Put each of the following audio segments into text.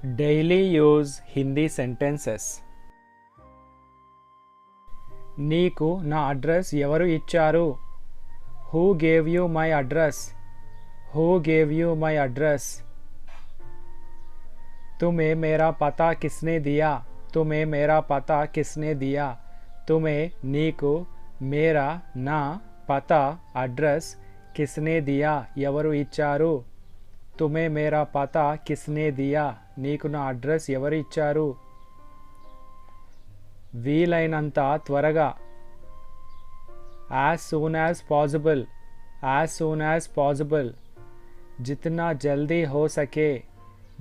Daily use Hindi sentences. నీకు నా address ఎవరు ఇచ్చారు? Who gave you my address? Who gave you my address? तुम्हें मेरा पता किसने दिया? तुम्हें मेरा पता किसने दिया? तुम्हें నీకు मेरा నా పతా అడ్రస్ किसने दिया ఎవరు ఇచ్చారు? तुम्हें मेरा पता किसने दिया నీకు నా అడ్రస్ ఎవరు ఇచ్చారు? వీలైనంత త్వరగా as soon as possible, as soon as possible. जितना जल्दी हो सके,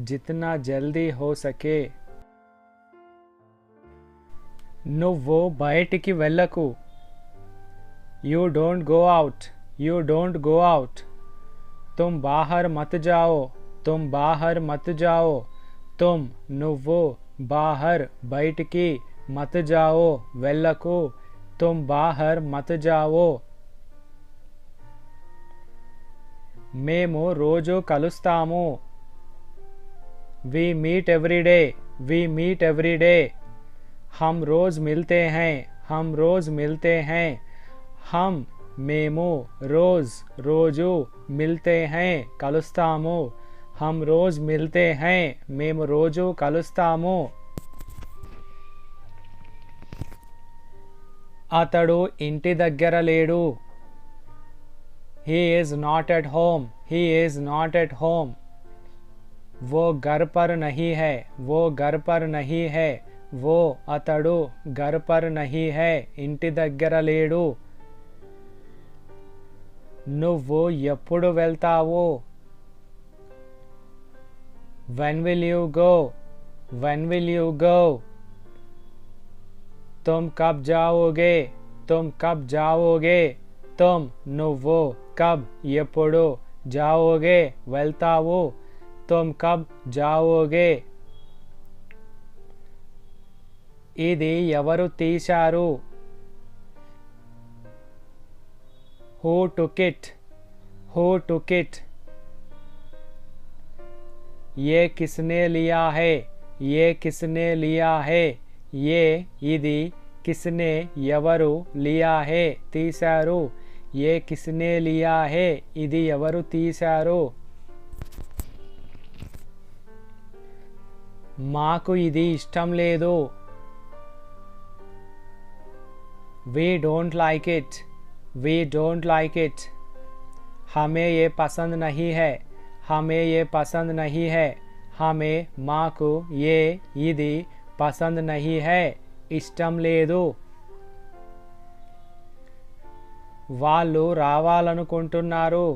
जितना जल्दी हो सके. నువ్వు బయటికి వెళ్ళకు. You don't go out, you don't go out. तुम बाहर मत जाओ, तुम बाहर मत जाओ. तुम నువ్వు बाहर బయటికి मत जाओ వెళ్ళకు. तुम बाहर मत जाओ. మేము రోజు కలుస్తాము. We meet every day, we meet every day. हम रोज मिलते हैं, हम रोज मिलते हैं. हम మేము रोज రోజు मिलते हैं కలుస్తాము. हम रोज मिलते हैं మేము రోజు కలుస్తాము. అతడు ఇంటి దగ్గర లేడు. He is not at home, he is not at home. वो घर पर नहीं है, वो घर पर नहीं है. वो అతడు घर पर नहीं है ఇంటి దగ్గర లేడు. నువ్వు ఎప్పుడు వెళ్తావు? When will you go? When will you go? तुम कब जाओगे? तुम कब जाओगे? तुम నువ్వు कब ఎప్పుడు जाओगे వెళ్తావు. तुम कब जाओगे? ఇది ఎవరు తీశారు? Who took it? Who took it? ये किसने लिया है? ये किसने लिया है? ये ఇది किसने ఎవరు लिया है తీశారు. ये किसने लिया है ఇది ఎవరు తీశారు. మాకు ఇది ఇష్టం లేదు. We don't like it, we don't like it. हमें ये पसंद नहीं है, हमें ये पसंद नहीं है. हमें మాకు ये ఇది పసంద్ नहीं है ఇష్టం లేదు. వాళ్ళు రావాలనుకుంటున్నారు.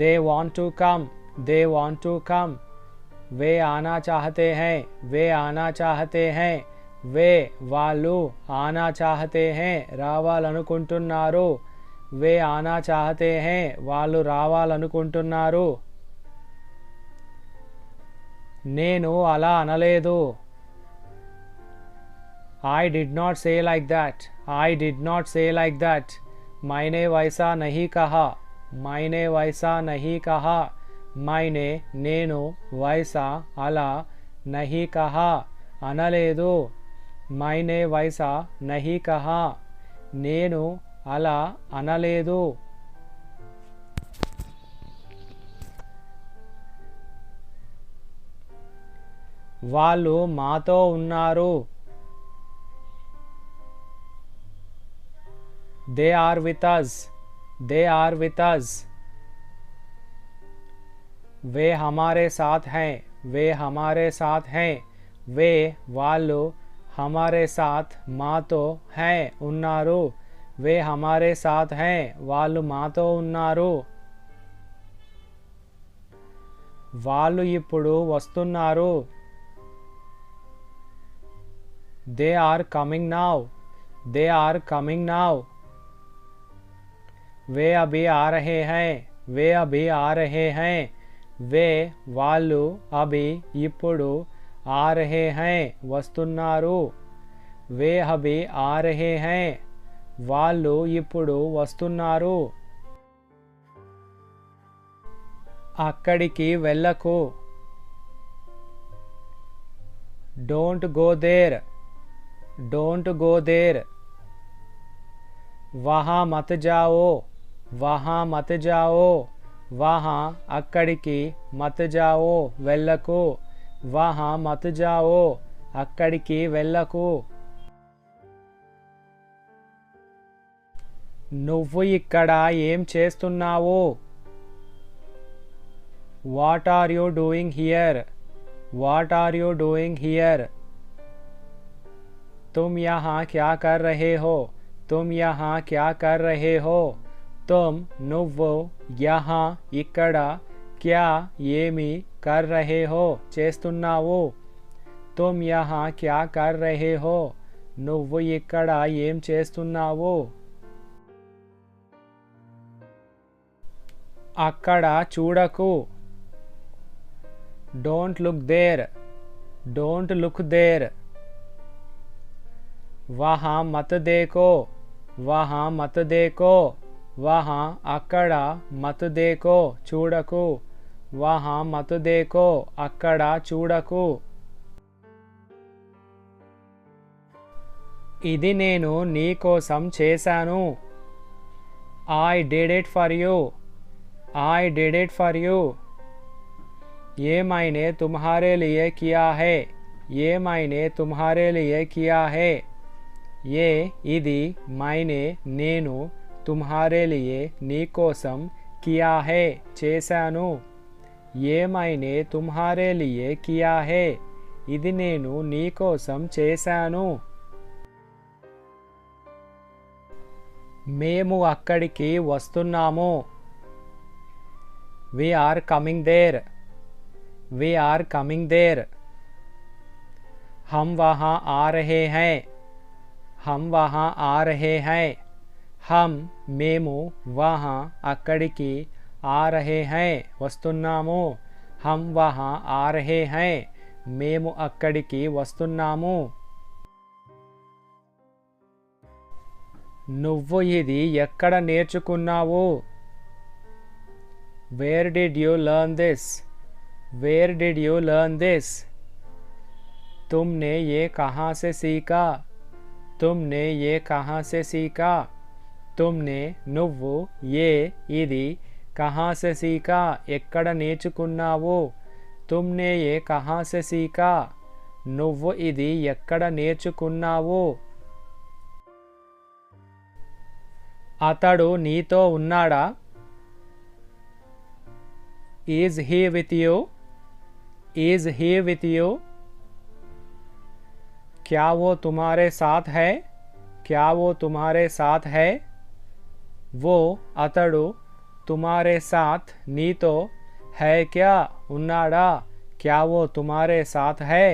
They want to come, they want to come. वे आना चाहते हैं, वे आना चाहते हैं. वे వాళ్ళు आना चाहते हैं రావాలనుకుంటున్నారు. वे आना चाहते हैं వాళ్ళు రావాలనుకుంటున్నారు. నేను అలా అనలేదు. I did not say like that, I did not say like that. मैंने वैसा नहीं कहा, मैंने वैसा नहीं कहा. मैंने నేను वैसा అలా नहीं कहा అనలేదు. मैंने वैसा नहीं कहा నేను అలా అనలేదు. వాళ్ళు మాతో ఉన్నారు. They are with us, they are with us. वे हमारे साथ हैं, वे हमारे साथ हैं. वे వాళ్ళు हमारे साथ మాతో हैं ఉన్నారు. वे हमारे साथ हैं వాళ్ళు మాతో ఉన్నారు. వాళ్ళు ఇప్పుడు వస్తున్నారు. They are coming now, they are coming now. वे अभी आ रहे हैं, वे अभी आ रहे हैं. वे వాళ్ళు अभी ఇప్పుడు आ रहे हैं వస్తున్నారు. वे अभी आ रहे हैं వాళ్ళు ఇప్పుడు వస్తున్నారు. అక్కడికి వెళ్ళకు. Don't go there. Don't go there. वहाँ मत जाओ. वहाँ मत जाओ. वहाँ అక్కడికి మत जाओ వెళ్ళకు. वहाँ मत जाओ అక్కడికి వెళ్ళకు. నువ్వు ఇక్కడ ఏం చేస్తున్నావు? What are you doing here? What are you doing here? तुम यहाँ क्या कर रहे हो? तुम यहाँ क्या कर रहे हो? तुम నువ్వు यहाँ ఇక్కడ क्या ఏమి कर रहे हो చేస్తున్నావు. तुम यहाँ क्या कर रहे हो? నువ్వు ఇక్కడ ఏం చేస్తున్నావు? అక్కడ చూడకు. Don't look there. Don't look there. वहाँ मत देखो. वहाँ मत देखो. वहाँ అక్కడ मत देखो చూడకు. वहाँ मत देखो అక్కడ చూడకు. ఇది నేను నీ కోసం చేశాను. I did it for you. I did it for you. ये मैंने तुम्हारे लिए किया है. ये मैंने तुम्हारे लिए किया है. ये ఇది मैंने నేను तुम्हारे लिए నీ కోసం किया है చేశాను. ये मैंने तुम्हारे लिए किया है. ఇది నేను నీ కోసం చేశాను. మేము అక్కడికి వస్తున్నాము. We are coming there. We are coming there. हम वहाँ आ रहे हैं. हम वहाँ आ रहे हैं. हम మేము वहाँ అక్కడికి आ रहे हैं వస్తున్నాము. हम वहाँ आ रहे हैं. మేము అక్కడికి వస్తున్నాము. నువ్వు ఇది ఎక్కడ నేర్చుకున్నావు? Where did you learn this? Where did you learn this? तुमने ये कहाँ से सीखा? तुमने ये कहाँ से सीखा? तुमने నువ్వు ये ఇది कहाँ से सीखा ఎక్కడ నేర్చుకున్నావు? तुमने ये कहाँ से सीखा? నువ్వు ఇది ఎక్కడ నేర్చుకున్నావు? అతడు నీతో ఉన్నాడా? Is he with you? Is he with you? क्या वो तुम्हारे साथ है? क्या वो तुम्हारे साथ है? वो అతడు तुम्हारे साथ నీతో है क्या ఉన్నాడా? क्या वो तुम्हारे साथ है?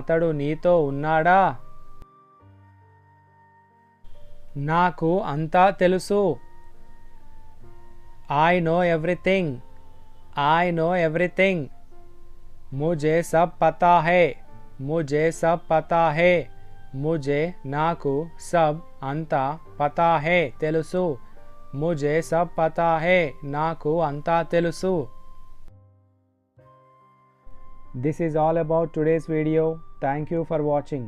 అతడు నీతో ఉన్నాడా? నాకు అంతా తెలుసు. I know everything. I know everything. मुझे सब पता है. मुझे सब पता है. मुझे నాకు सब అంతా पता है తెలుసు. मुझे सब पता है నాకు అంతా తెలుసు. This is all about today's video. Thank you for watching.